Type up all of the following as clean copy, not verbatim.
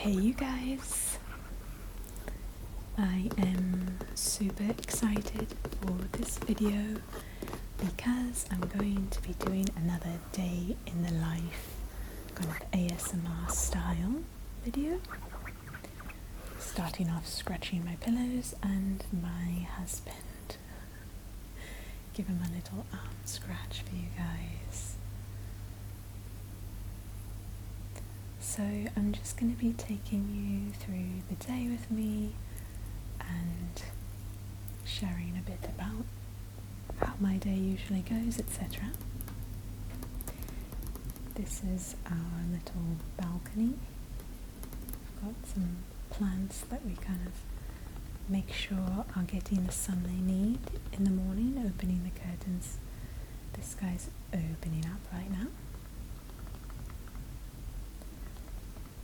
Hey you guys, I am super excited for this video because I'm going to be doing another day in the life kind of ASMR style video. Starting off scratching my pillows and my husband. Give him a little arm scratch for you guys. So I'm just going to be taking you through the day with me and sharing a bit about how my day usually goes, etc. This is our little balcony. We've got some plants that we kind of make sure are getting the sun they need in the morning, opening the curtains. This guy's opening up right now.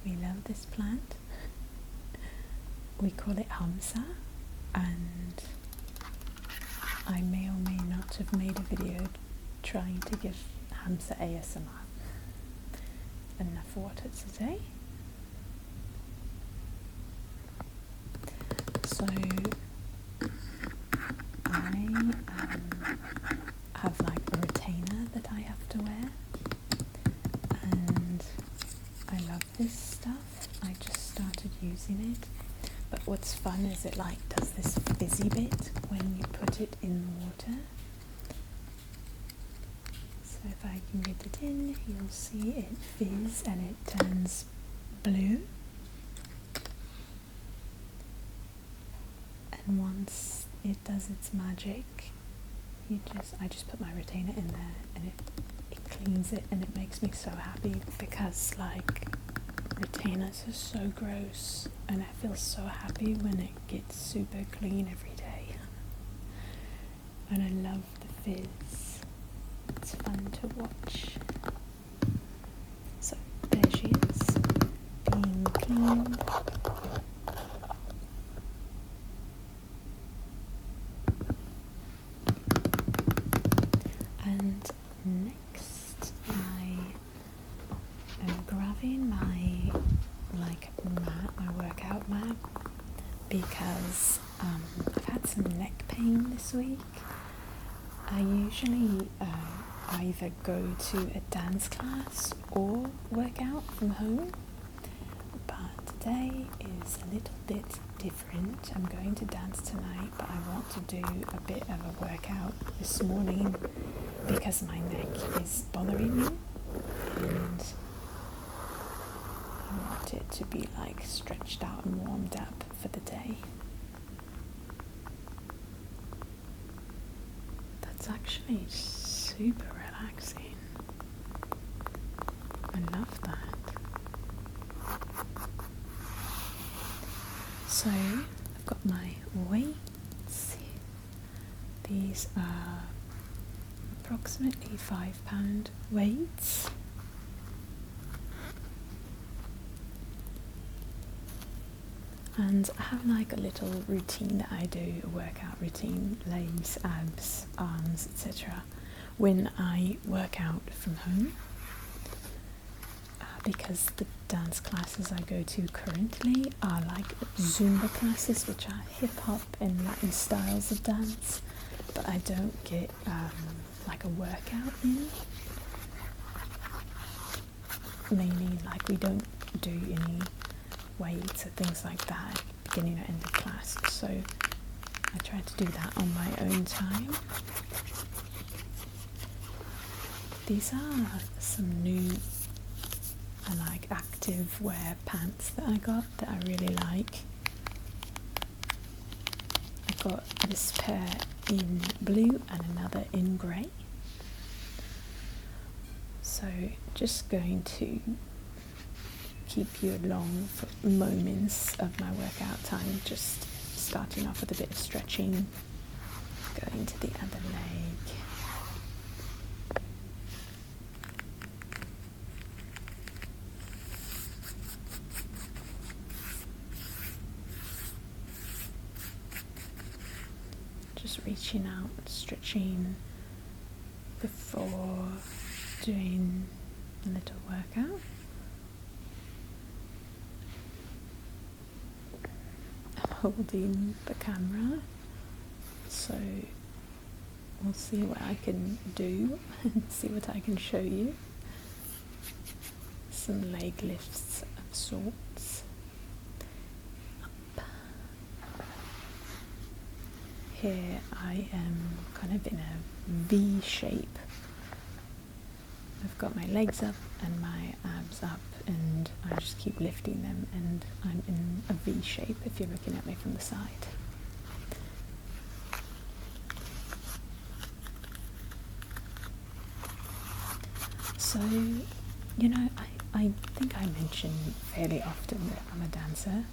We love this plant. We call it Hamsa, and I may or may not have made a video trying to give Hamsa ASMR. Enough water today. So I have like a retainer that I have to wear, and I love this stuff. I just started using it, but what's fun is it like does this fizzy bit when you put it in the water. So if I can get it in, you'll see it fizz and it turns blue. And once it does its magic, I just put my retainer in there and it cleans it, and it makes me so happy because like retainers are so gross and I feel so happy when it gets super clean every day. And I love the fizz. It's fun to watch. So there she is, being cleaned. And next I am grabbing my mat, my workout mat, because I've had some neck pain this week. I usually either go to a dance class or work out from home, but today is a little bit different. I'm going to dance tonight, but I want to do a bit of a workout this morning because my neck is bothering me, and I want it to be like stretched out and warmed up for the day. That's actually super relaxing. I love that. So I've got my weights. These are approximately 5-pound weights. And I have like a little routine that I do, a workout routine, legs, abs, arms, etc. when I work out from home. Because the dance classes I go to currently are like Zumba classes, which are hip-hop and Latin styles of dance, but I don't get like a workout in. Mainly like we don't do any weights or things like that beginning or end of class, so I try to do that on my own time. These are some new like active wear pants that I got that I really like. I got this pair in blue and another in grey. So just going to keep you along for moments of my workout time, just starting off with a bit of stretching, going to the other leg. Just reaching out, stretching before doing a little workout. holding the camera, so we'll see what I can do and see what I can show you. Some leg lifts of sorts. Up. Here I am kind of in a V shape. I've got my legs up and my abs up, and I just keep lifting them, and I'm in a V shape if you're looking at me from the side. So, you know, I think I mention fairly often that I'm a dancer,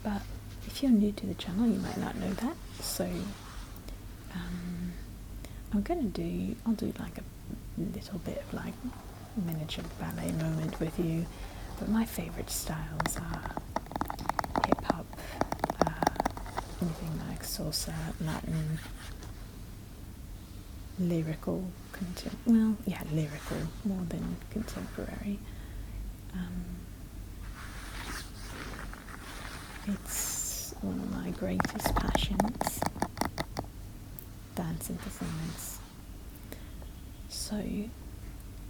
but if you're new to the channel you might not know that, so I'll do like a little bit of like miniature ballet moment with you, but my favourite styles are hip-hop, anything like salsa, Latin, lyrical, lyrical more than contemporary. It's one of my greatest passions, dance and performance. So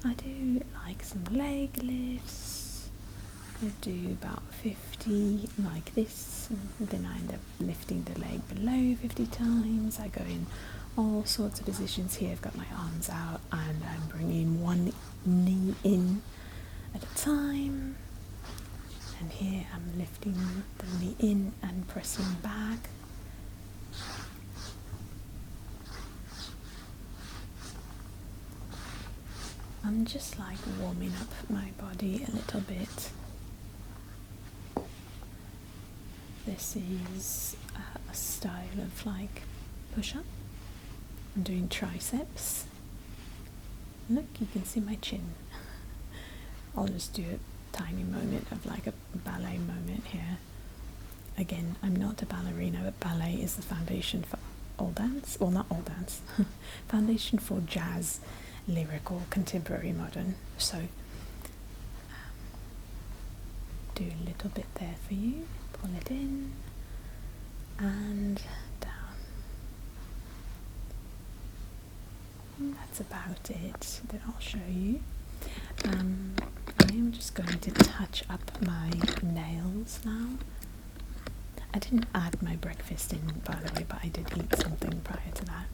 I do like some leg lifts. I do about 50 like this, and then I end up lifting the leg below 50 times. I go in all sorts of positions here. I've got my arms out and I'm bringing one knee in at a time, and here I'm lifting the knee in and pressing back. I'm just like warming up my body a little bit. This is a style of like push-up. I'm doing triceps. Look, you can see my chin. I'll just do a tiny moment of like a ballet moment here. Again, I'm not a ballerina, but ballet is the foundation for all dance. Well, not all dance. Foundation for jazz, lyrical, contemporary, modern. So, do a little bit there for you. Pull it in and down. And that's about it that I'll show you. I am just going to touch up my nails now. I didn't add my breakfast in, by the way, but I did eat something prior to that.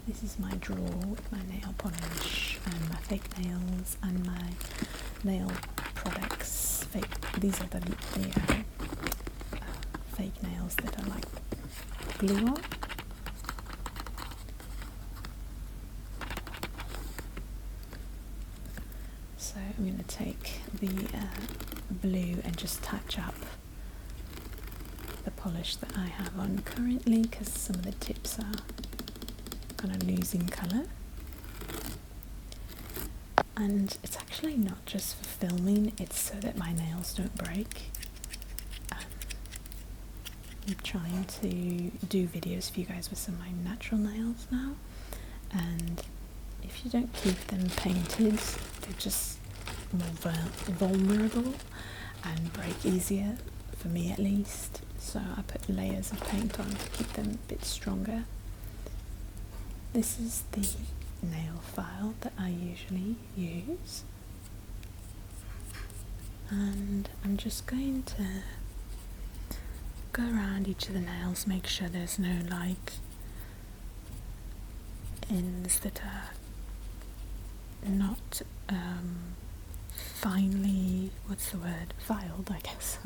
This is my drawer with my nail polish and my fake nails and my nail products. These are the fake nails that are like glue on. So I'm going to take the blue and just touch up the polish that I have on currently, because some of the tips are kind of losing colour. And it's actually not just for filming, it's so that my nails don't break. I'm trying to do videos for you guys with some of my natural nails now, and if you don't keep them painted, they're just more vulnerable and break easier, for me at least. So I put layers of paint on to keep them a bit stronger. This is the nail file that I usually use, and I'm just going to go around each of the nails, make sure there's no like ends that are not finely, filed, I guess,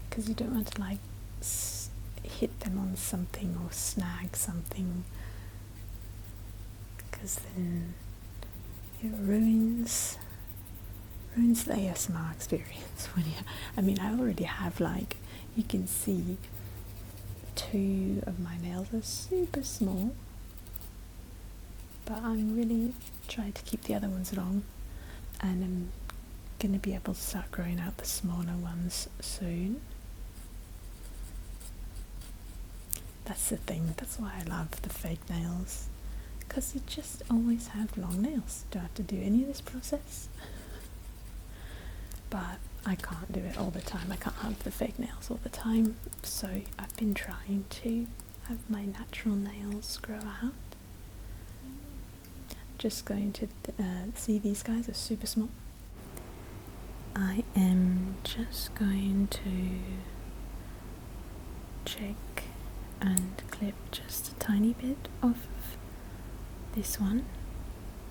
because you don't want to like hit them on something or snag something, because then it ruins the ASMR experience. I already have, like, you can see 2 of my nails are super small, but I'm really trying to keep the other ones long, and I'm going to be able to start growing out the smaller ones soon. That's the thing, that's why I love the fake nails, because you just always have long nails. Don't have to do any of this process. But I can't do it all the time. I can't have the fake nails all the time. So I've been trying to have my natural nails grow out. Just going to see, these guys are super small. I am just going to check and clip just a tiny bit off of this one.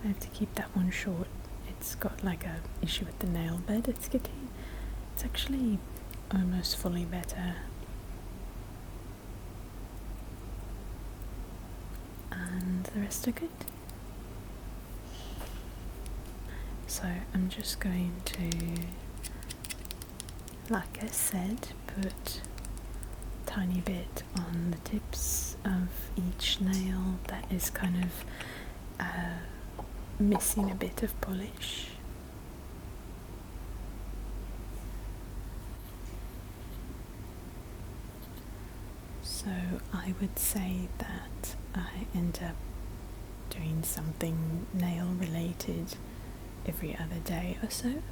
I have to keep that one short. It's got like a issue with the nail bed. It's actually almost fully better. And the rest are good. So I'm just going to, like I said, put a tiny bit on the tips of each nail that is kind of missing a bit of polish. So I would say that I end up doing something nail related every other day or so,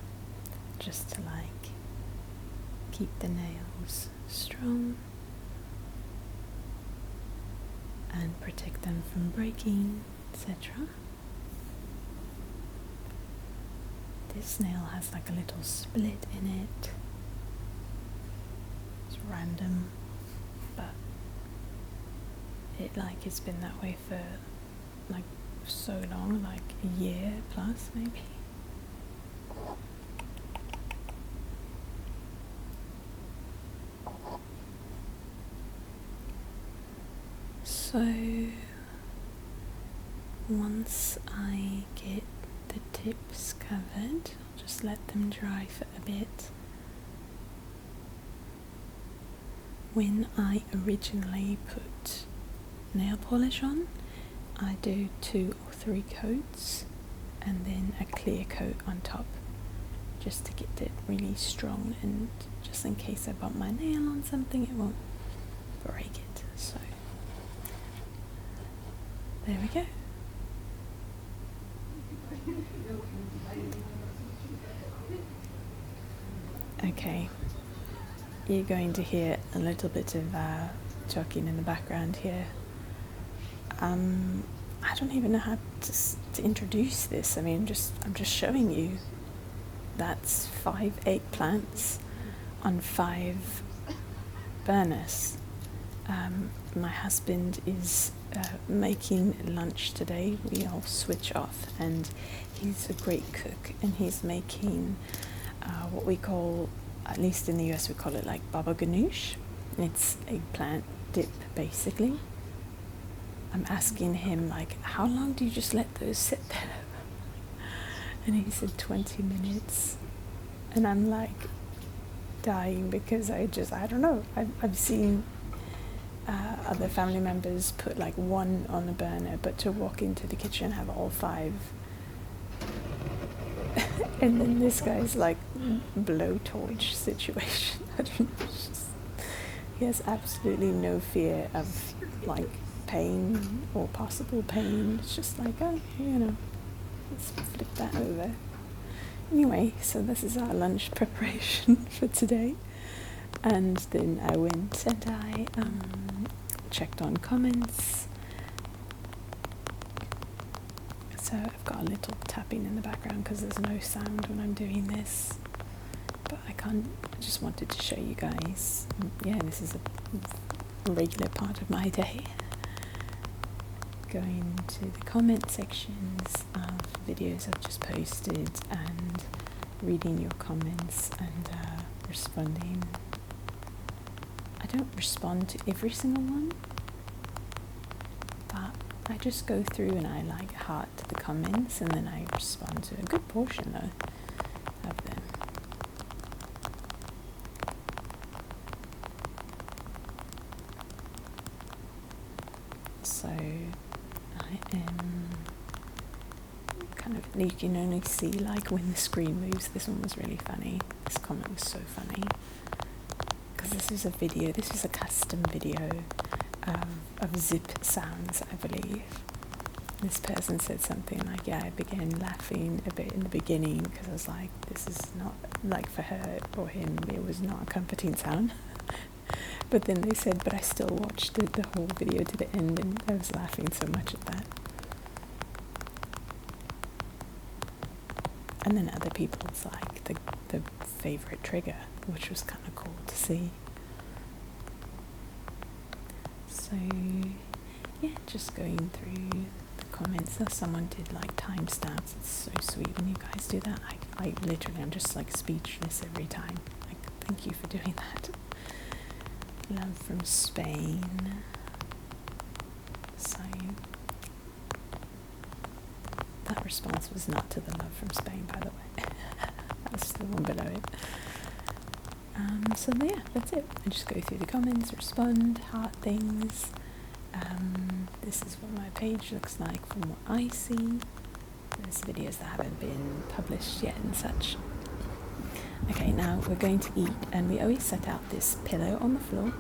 just to like keep the nails strong and protect them from breaking, etc. This nail has like a little split in it. It's random, but it's been that way for like so long, like a year plus maybe. So once I get the tips covered, I'll just let them dry for a bit. When I originally put nail polish on, I do 2 or 3 coats and then a clear coat on top, just to get it really strong, and just in case I bump my nail on something it won't break it. So there we go. Okay, you're going to hear a little bit of talking in the background here. I don't even know how to introduce this. I mean, I'm just showing you. That's 5 eggplants on 5 burners. My husband is making lunch today. We all switch off, and he's a great cook, and he's making what we call, at least in the US we call it like baba ganoush. It's eggplant dip basically. I'm asking him like, how long do you just let those sit there? And he said 20 minutes. And I'm like dying because I don't know. I've seen other family members put like 1 on the burner, but to walk into the kitchen and have all 5. And then this guy's like blowtorch situation. I don't know. He has absolutely no fear of like pain or possible pain. It's just like, oh, let's flip that over. Anyway, so this is our lunch preparation for today. And then I went and I checked on comments. So I've got a little tapping in the background because there's no sound when I'm doing this. But I just wanted to show you guys. Yeah, this is a regular part of my day. Going to the comment sections of videos I've just posted and reading your comments and responding. I don't respond to every single one, but I just go through and I like heart the comments, and then I respond to a good portion though of them. So I am kind of, you can only see like when the screen moves. This one was really funny. This comment was so funny because this is a custom video of zip sounds, I believe. this person said something like, yeah, I began laughing a bit in the beginning because I was like, this is not, like, for her or him, it was not a comforting sound. But then they said, but I still watched the whole video to the end, and I was laughing so much at that. And then other people's, like, the favourite trigger, which was kind of cool to see. So, yeah, just going through the comments. Someone did, like, timestamps. It's so sweet when you guys do that. I literally, I'm just, like, speechless every time. Like, thank you for doing that. Love from Spain. So that response was not to the love from Spain, by the way. That was the one below it. So yeah, that's it. I just go through the comments, respond, heart things. This is what my page looks like from what I see. There's videos that haven't been published yet and such. Okay, now we're going to eat, and we always set out this pillow on the floor,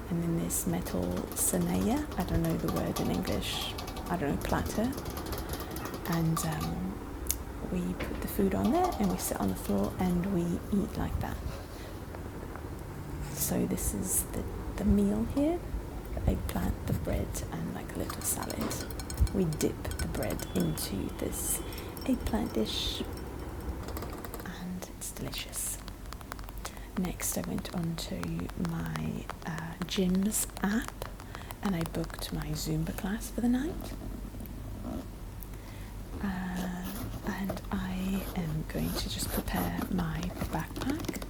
and then this metal saneya, I don't know the word in English, I don't know, platter, and we put the food on there, and we sit on the floor, and we eat like that. So this is the meal here, the eggplant, the bread, and like a little salad. We dip the bread into this eggplant dish, and it's delicious. Next I went on to my gym's app, and I booked my Zumba class for the night. And I am going to just prepare my backpack.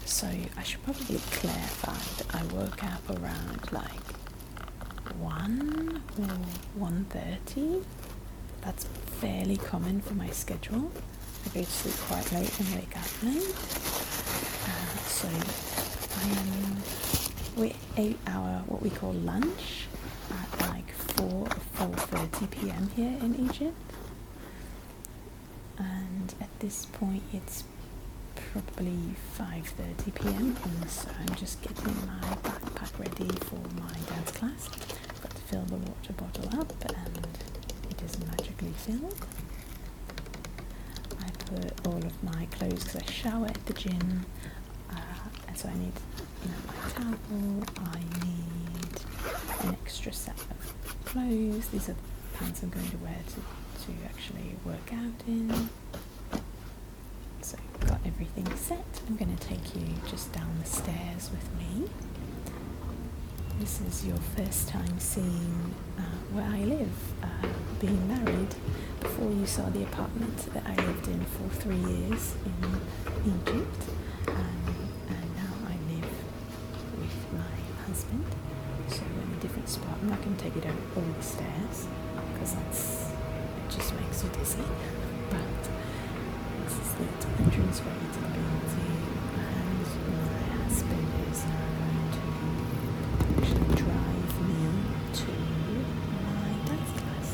So I should probably clarify that I woke up around like 1 or 1:30. That's fairly common for my schedule. I go to sleep quite late and wake up late. So we ate our what we call lunch at like 4 or 4:30 p.m. here in Egypt. And at this point it's probably 5:30 p.m. and so I'm just getting my backpack ready for my dance class. I've got to fill the water bottle up, and it is magically filled. I put all of my clothes, because I shower at the gym, and so I need my towel, I need an extra set of clothes. These are the pants I'm going to wear to actually work out in. So I've got everything set. I'm going to take you just down the stairs with me. This is your first time seeing where I live, being married. Before you saw the apartment that I lived in for 3 years in Egypt, and now I live with my husband. So we're in a different spot. I'm not going to take you down all the stairs because it just makes you dizzy. But this is the entranceway to the building, and my husband is now going to actually drive me to my dance class.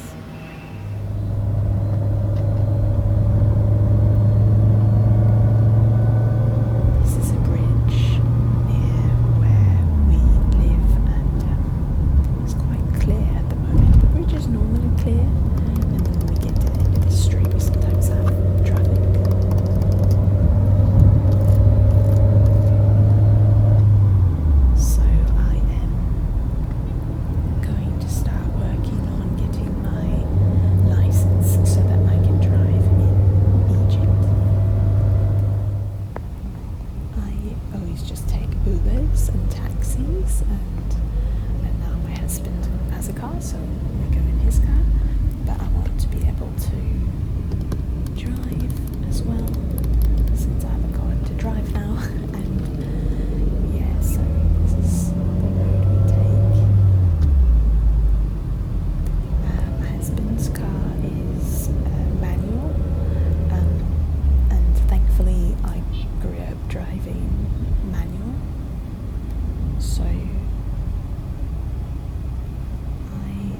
This is a bridge near where we live, and it's quite clear at the moment. The bridge is normally clear, and then when we get to the end of the street we sometimes have traffic. So I am going to start working on getting my license so that I can drive in Egypt. I always just take Ubers and taxis, and now my husband has a car, so we go in his car. But I want to be able to drive as well, since I have a car to drive now. And yeah, so this is the road we take. My husband's car is manual, and thankfully I grew up driving manual, so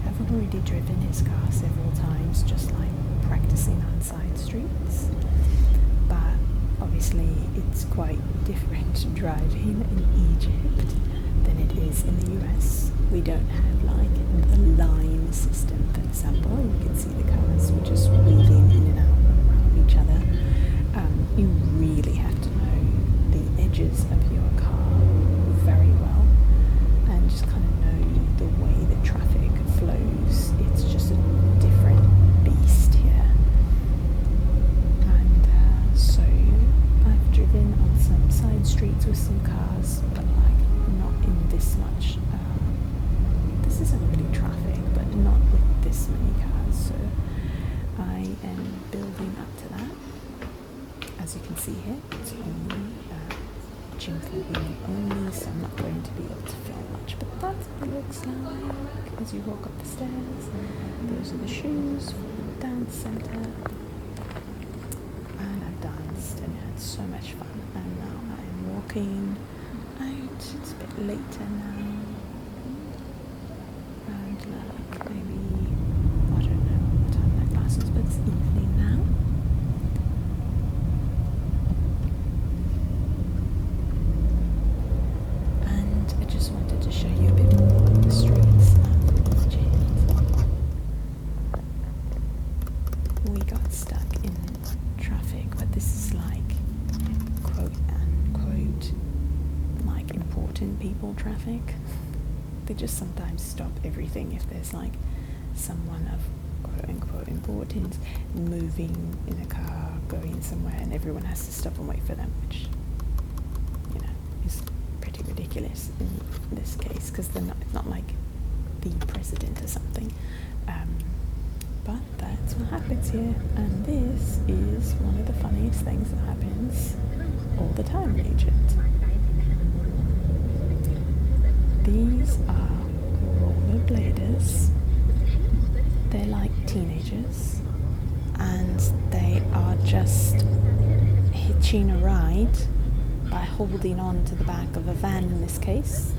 I've already driven his car several times, just like practicing on side streets. But obviously it's quite different driving in Egypt than it is in the US. We don't have like the line system, for example. You can see the cars just weaving in and out around each other. You really have to know the edges of your car very well and just kind of know the way the traffic flows. It's just a different beast here. And so I've driven on some side streets with some cars, but like not in this much. This isn't really traffic, but not with this many cars. So I am building up to that. As you can see here, it's only gym for women only, so I'm not going to be able to film much, but that's what it looks like as you walk up the stairs. Those are the shoes for the dance center, and I've danced and had so much fun, and now I'm walking out. It's a bit later now, and like maybe, I don't know what time that class is, but it's evening now. Just wanted to show you a bit more of the streets of Egypt. We got stuck in traffic, but this is like quote unquote like important people traffic. They just sometimes stop everything if there's like someone of quote unquote importance moving in a car going somewhere, and everyone has to stop and wait for them, which, you know, is pretty ridiculous in this case, because it's not like the president or something, but that's what happens here, and this is one of the funniest things that happens all the time in Egypt. These are rollerbladers. They're like teenagers, and they are just hitching a ride by holding on to the back of a van in this case.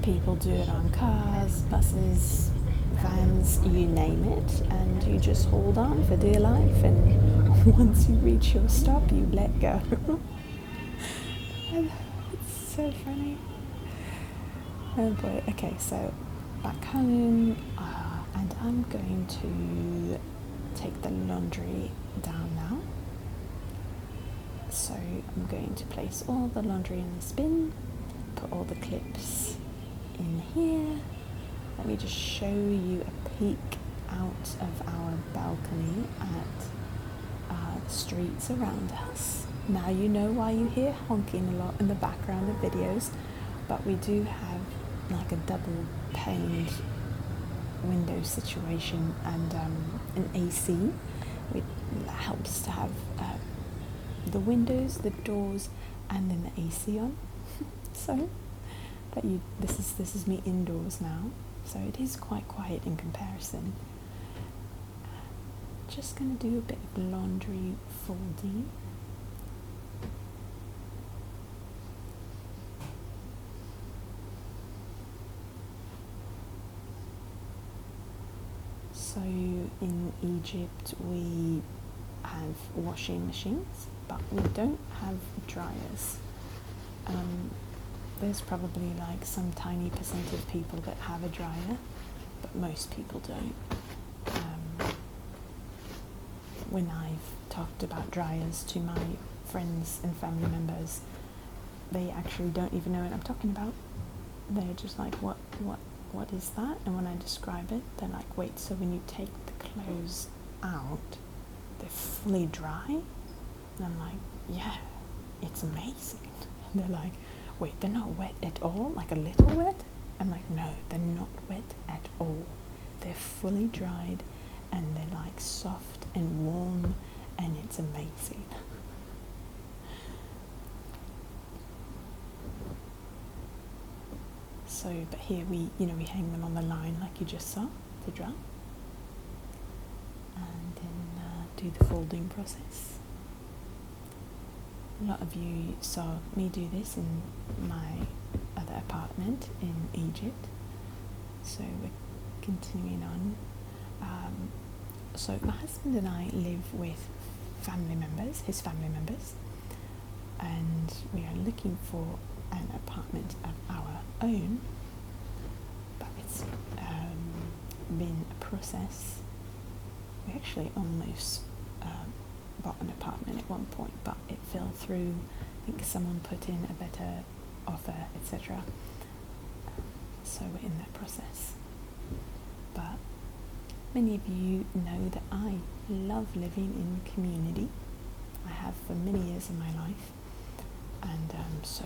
People do it on cars, buses, vans, you name it, and you just hold on for dear life, and once you reach your stop you let go. It's so funny. Oh boy. Okay, so back home, and I'm going to take the laundry down now. So I'm going to place all the laundry in this bin, put all the clips in here. Let me just show you a peek out of our balcony at the streets around us. Now you know why you hear honking a lot in the background of videos, but we do have like a double paned window situation and an AC, which helps to have the windows, the doors, and then the AC on. So, but this is me indoors now, so it is quite quiet in comparison. Just gonna do a bit of laundry folding. So in Egypt we have washing machines, but we don't have dryers. There's probably like some tiny percent of people that have a dryer, but most people don't. When I've talked about dryers to my friends and family members, they actually don't even know what I'm talking about. They're just like, what is that? And when I describe it, they're like, wait, so when you take the clothes out, they're fully dry? And I'm like, yeah, it's amazing. And they're like, wait, they're not wet at all? Like a little wet? I'm like, no, they're not wet at all. They're fully dried, and they're like soft and warm, and it's amazing. So, but here we hang them on the line like you just saw to dry, and then do the folding process. A lot of you saw me do this in my other apartment in Egypt, so we're continuing on. So my husband and I live with his family members, and we are looking for an apartment of our own, but it's been a process. We actually almost bought an apartment at one point, but it fell through. I think someone put in a better offer, etc. So we're in that process. But many of you know that I love living in community. I have for many years in my life, and so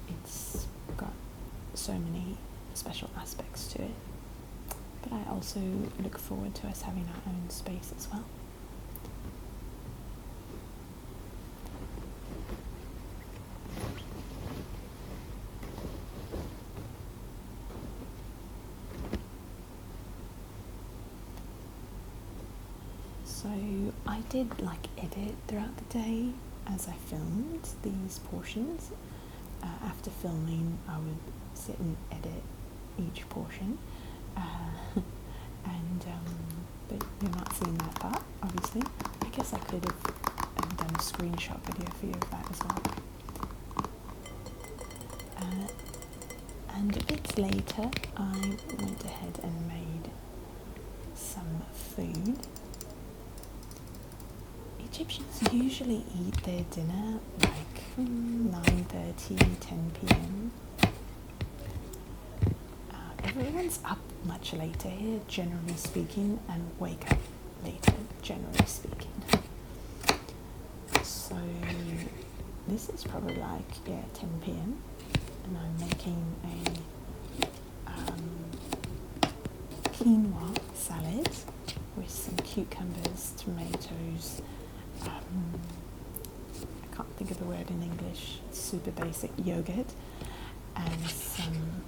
it's got so many special aspects to it. But I also look forward to us having our own space as well. So I did edit throughout the day as I filmed these portions. After filming, I would sit and edit each portion, but you're not seeing that part, obviously. I guess I could have done a screenshot video for you of that as well. And a bit later, I went ahead and made some food. Egyptians usually eat their dinner like 9:30, 10 p.m. Everyone's up much later here, generally speaking, and wake up later, generally speaking. So this is probably 10 p.m. and I'm making a quinoa salad with some cucumbers, tomatoes, I can't think of the word in English, it's super basic, yogurt, and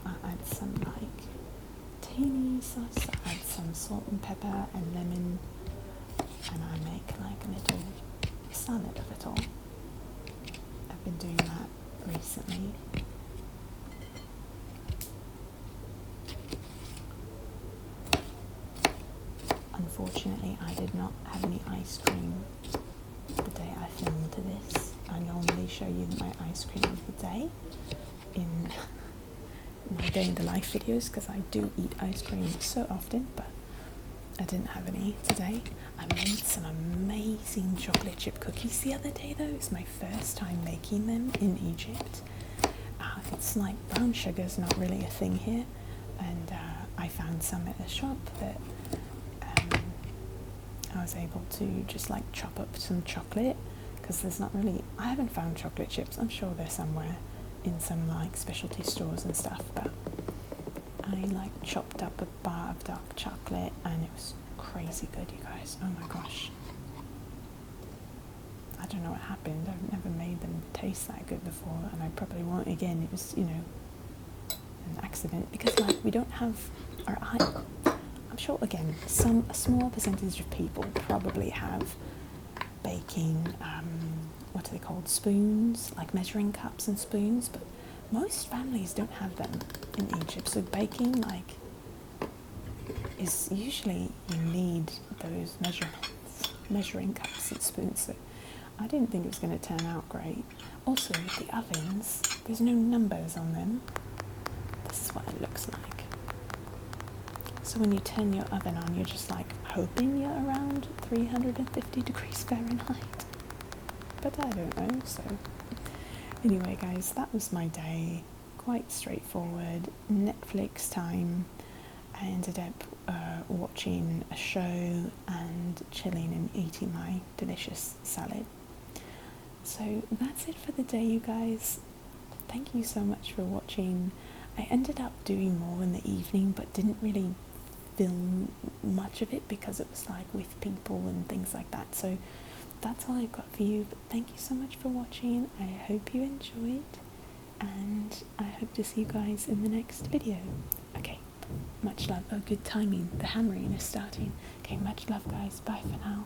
I add some tahini sauce, I add some salt and pepper and lemon, and I make a little salad of it all. I've been doing that recently. Unfortunately, I did not have any ice cream the day I filmed this. I normally show you my ice cream of the day in my day in the life videos because I do eat ice cream so often, but I didn't have any today. I made some amazing chocolate chip cookies the other day though. It's my first time making them in Egypt. It's like brown sugar's not really a thing here, and I found some at a shop that I was able to just chop up some chocolate, because there's not really, I haven't found chocolate chips. I'm sure they're somewhere in some specialty stores and stuff, but I chopped up a bar of dark chocolate and it was crazy good, you guys. Oh my gosh. I don't know what happened. I've never made them taste that good before, and I probably won't again. It was, an accident, because we don't have I'm sure again a small percentage of people probably have baking what are they called, spoons, measuring cups and spoons, but most families don't have them in Egypt. So baking is usually, you need those measuring cups and spoons. So I didn't think it was going to turn out great. Also with the ovens, there's no numbers on them. This is what it looks like. So when you turn your oven on, you're just hoping you're around 350 degrees Fahrenheit. But I don't know, so. Anyway guys, that was my day. Quite straightforward. Netflix time. I ended up watching a show and chilling and eating my delicious salad. So that's it for the day, you guys. Thank you so much for watching. I ended up doing more in the evening, but didn't really film much of it because it was with people and things like that. So that's all I've got for you, but thank you so much for watching. I hope you enjoyed, and I hope to see you guys in the next video. Okay, much love. Oh, good timing, the hammering is starting. Okay, much love guys, bye for now.